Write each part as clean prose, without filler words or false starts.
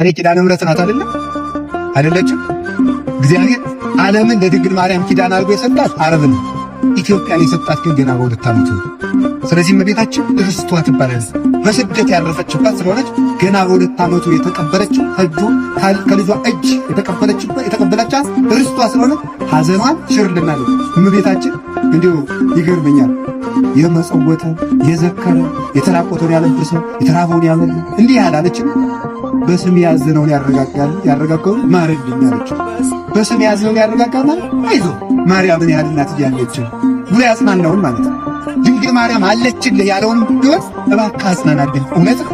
እኔ ኪዳነ ምሕረት ናት አይደለችም? እግዚአብሔር ዓለምን ለድንግል ማርያም ኪዳን አድርጎ የሰጣት ዓረብ ነው። ኢትዮጵያን የሰጣት ግን ገና በ2 ዓመቱ ነው። ስለዚህ እመቤታችን ርስቷ ትባላለች። በስደት ያረፈችባት ስለሆነች ገና በ2 ዓመቱ የተቀበለችው ከልጇ እጅ የተቀበለቻት ርስቷ ስለሆነ ሐዘኗን ሽርልናለች። እመቤታችን እንዲሁ ይገርመኛል። የመጸወተ የዘከረ የተራቆተውን ያለበሰ የተራበውን ያበላ እንዲህ ያላለችም በስም ያዘነውን ያረጋጋው ማረልኝ አለችው። በስም ያዘነውን ያረጋጋው ማለት አይዞ ማርያምን ያህል እናት እያለች ብሎ ያጽናናውን ማለት ነው። ድንግል ማርያም አለችልህ ያለውን ቢሆን እባክህ አጽናናልኝ። እውነት ነው።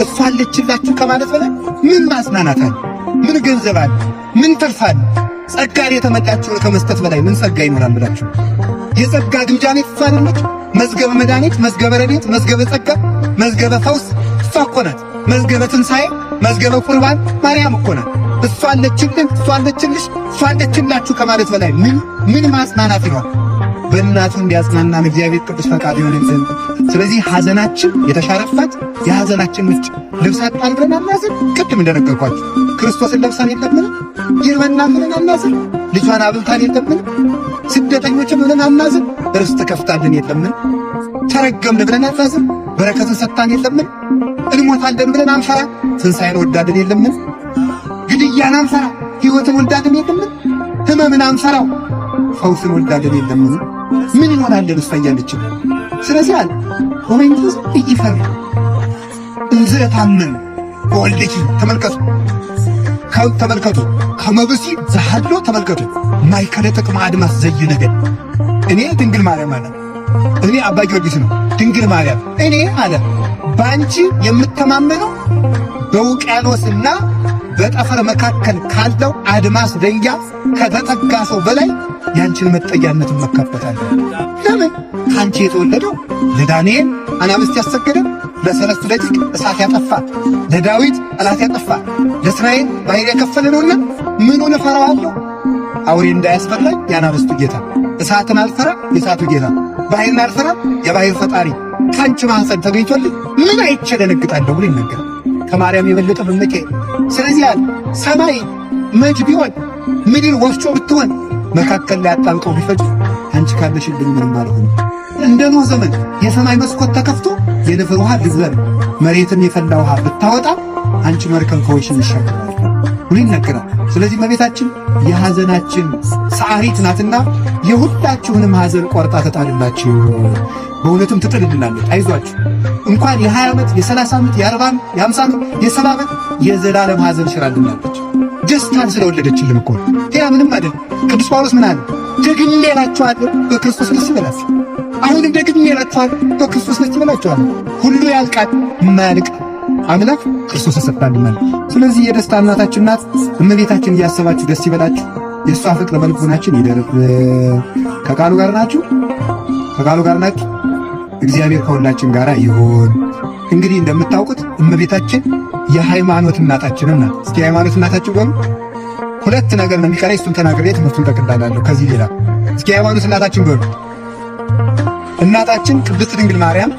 እሷ አለችላችሁ ከማለት በላይ ምን ማጽናናት አለ? ምን ገንዘብ አለ? ምን ትርፍ አለ? ጸጋን የተመላችሁን ከመስጠት በላይ ምን ጸጋ ይኖራል ብላችሁ የጸጋ ግምጃ ቤት እሷ አይደለች? መዝገበ መድኃኒት፣ መዝገበ ረድኤት፣ መዝገበ ጸጋ፣ መዝገበ ፈውስ እሷ እኮ ናት። መዝገበ ትንሣኤ፣ መዝገበ ቁርባን ማርያም እኮ ናት። እሷ አለችልን፣ እሷ አለችልሽ፣ እሷ አለችላችሁ ከማለት በላይ ምን ማጽናናት ይኖር? በእናቱ እንዲያጽናናን እግዚአብሔር ቅዱስ ፈቃድ ይሆንልን። ስለዚህ ሐዘናችን የተሻረፋት የሐዘናችን ምንጭ ልብስ አጣን ብለን አናዝን። ቅድም እንደነገርኳችሁ ክርስቶስን ለብሳን የለምን? ይርበናል ብለን አናዝን። ልጇን አብልታን የለምን? ስደተኞችን ብለን አናዝን። ርስት ከፍታልን የለምን? ተረገምን ብለን አናዝን። በረከትን ሰጥታን የለምን? እንሞታለን ብለን አንፈራ። ትንሣኤን ወዳድን የለምን? ግድያን አንፈራ። ሕይወትን ወዳድን የለምን? ሕመምን አንፈራው። ፈውስን ወዳድን የለምን? ምን ይሆናለን እሷ እያለችን። ስለዚህ አለ ወመንፈስ ይፈራ እንዘ ታመን ወልድኪ ተመልከቱ ከመብሲ ዘሃሎ ተመልከቱ ማይከለ ጥቅመ አድማስ ዘይነገድ እኔ ድንግል ማርያም አለ እኔ አባ ጊዮርጊስ ነው። ድንግል ማርያም እኔ አለ ባንቺ የምተማመነው በውቅያኖስና በጠፈር መካከል ካለው አድማስ ደንጊያ ከተጠጋ ሰው በላይ ያንቺን መጠጊያነት መካበታለሁ። ለምን? ካንቺ የተወለደው ለዳንኤል አናብስት ያሰገደ፣ ለሰለስቱ ደቂቅ እሳት ያጠፋ፣ ለዳዊት ጠላት ያጠፋ፣ ለእስራኤል ባሕር የከፈለ ነውና ምኑን እፈራዋለሁ? አውሬ እንዳያስፈራኝ የአናብስቱ ጌታ፣ እሳትን አልፈራ የእሳቱ ጌታ፣ ባሕርን አልፈራ የባሕር ፈጣሪ ካንቺ ማኅፀን ተገኝቶልኝ ምን አይቼ ደነግጣለሁ ብሎ ይነገራል። ከማርያም የበለጠ በመቄ። ስለዚህ ያለ ሰማይ መጅ ቢሆን ምድር ወፍጮ ብትሆን መካከል ላይ አጣብቀው ቢፈጅ አንቺ ካለሽልኝ ምንም አልሆንም። እንደ ኖህ ዘመን የሰማይ መስኮት ተከፍቶ የንፍር ውሃ ብትዘር መሬትን የፈላ ውሃ ብታወጣ አንቺ መርከብ ከወይሽን ይሻገራል ብሎ ይነገራል። ስለዚህ እመቤታችን የሐዘናችን ሰዓሪት ናትና የሁላችሁንም ሐዘን ቆርጣ ተጣልላችሁ። በእውነትም ትጥልልናለች። አይዟችሁ እንኳን የ20 ዓመት የ30 ዓመት የ40 ዓመት የ50 ዓመት የ70 ዓመት የዘላለም ሐዘን ሽራልናለች። ደስታን ስለወለደችልን እኮ ያ ምንም አይደል። ቅዱስ ጳውሎስ ምን አለ? ደግሜ እላችኋለሁ በክርስቶስ ደስ ይበላችሁ። አሁንም ደግሜ እላችኋለሁ በክርስቶስ ደስ ይበላችሁ። ሁሉ ያልቃል፣ የማያልቅ አምላክ ክርስቶስ ተሰጥቷልና። ስለዚህ የደስታ እናታችን ናት እመቤታችን። እያሰባችሁ ደስ ይበላችሁ። የእሷ ፍቅር በልቦናችን ይደርብ። ከቃሉ ጋር ናችሁ? ከቃሉ ጋር ናችሁ? እግዚአብሔር ከሁላችን ጋር ይሁን። እንግዲህ እንደምታውቁት እመቤታችን የሃይማኖት እናታችን ናት። እስኪ የሃይማኖት እናታችን በሉ። 2 ነገር ነው የሚቀረኝ፣ እሱን ተናግሬ ትምህርቱን ጠቅልላለሁ። ከዚህ ሌላ እስኪ የሃይማኖት እናታችን በሉ። እናታችን ቅድስት ድንግል ማርያም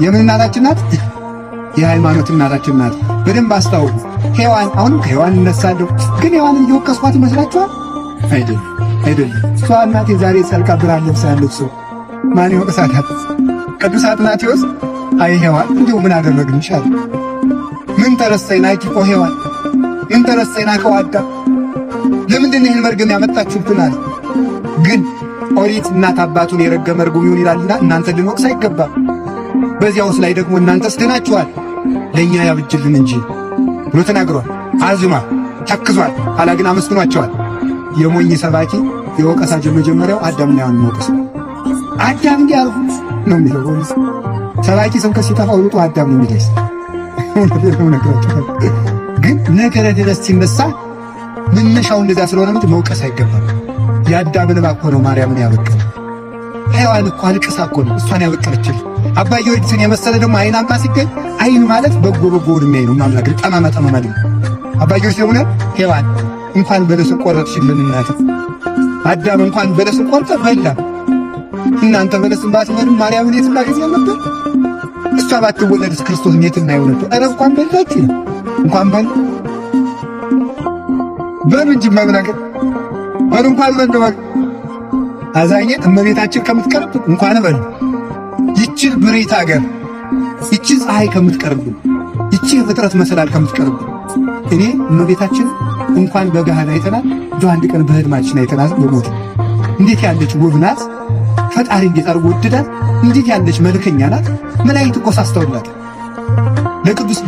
የምን እናታችን ናት? የሃይማኖት እናታችን ናት። በደንብ አስታውቁ። ሔዋን፣ አሁንም ከሔዋን እነሳለሁ፣ ግን ሔዋንን እየወቀስኳት ይመስላችኋል? አይደለም። እሷ እናቴ ዛሬ ሰርቃ ብርሃን ለብሳ ያለች ሰው ማን ይወቅሳታል? ቅዱስ አትናቴዎስ አይ ሔዋን እንዲሁ ምን አደረግንሽ አለ። ምን ተረሰይና ይቆ ሔዋን ምን ተረሰይና ከዋዳም ለምንድን ነው ይህን መርገም ያመጣችሁብን አለ። ግን ኦሪት እናት አባቱን የረገመ ርጉም ይሁን ይላልና እናንተ ልንወቅስ አይገባም። በዚያውስ ላይ ደግሞ እናንተስ ድናችኋል፣ ለእኛ ያብጅልን እንጂ ብሎ ተናግሯል። አዝኗል፣ ተክዟል፣ ኋላ ግን አመስግኗቸዋል። የሞኝ ሰባኪ የወቀሳ መጀመሪያው አዳምና ሔዋንን መውቀስ። አዳም እንዲህ አልሁ ነው የሚለው። ሰባኪ ስብከት ሲጠፋ ውጡ አዳም ነው የሚለስ። ግን ነገረ ድረስ ሲነሳ መነሻው እንደዛ ስለሆነ ምት መውቀስ አይገባም። የአዳምን እባብ እኮ ነው ማርያምን ያበቀለ። ሔዋን እኮ አልቅሳ እኮ ነው እሷን ያበቀለችል። አባ ጊዮርጊስን የመሰለ ደግሞ አይናማ ሲገኝ አይኑ ማለት በጎ የሚያይ ነው። ማምላክ ጠማማ ጠማማ ነው። አባ ጊዮርጊስ ደግሞ ሔዋን እንኳን በለስን ቆረጥሽልን እናት፣ አዳም እንኳን በለስን ቆርጠ በላ። እናንተ በለስን ባትበሉ ማርያምን የት እናገኝ ነበር? እሷ ባትወለድስ ክርስቶስን የት እናየው ነበር? ኧረ እንኳን በላችሁ ነው እንኳን በል እንጂ መብናገር በል እንኳን በል አዛኘ እመቤታችን ከምትቀርብ እንኳን በል ይችን ብሬት አገር ይቺ ፀሐይ ከምትቀርብ ይቺ ፍጥረት መሰላል ከምትቀርብ እኔ እመቤታችን እንኳን በገሃድ አይተናል እንደው አንድ ቀን በህልማችን አይተናል በሞት እንዴት ያለች ውብ ናት ፈጣሪ እንዴት አድርጎ ወደዳት እንዴት ያለች መልከኛ ናት መላእክት እኮ ሳስተውላት ለቅዱስ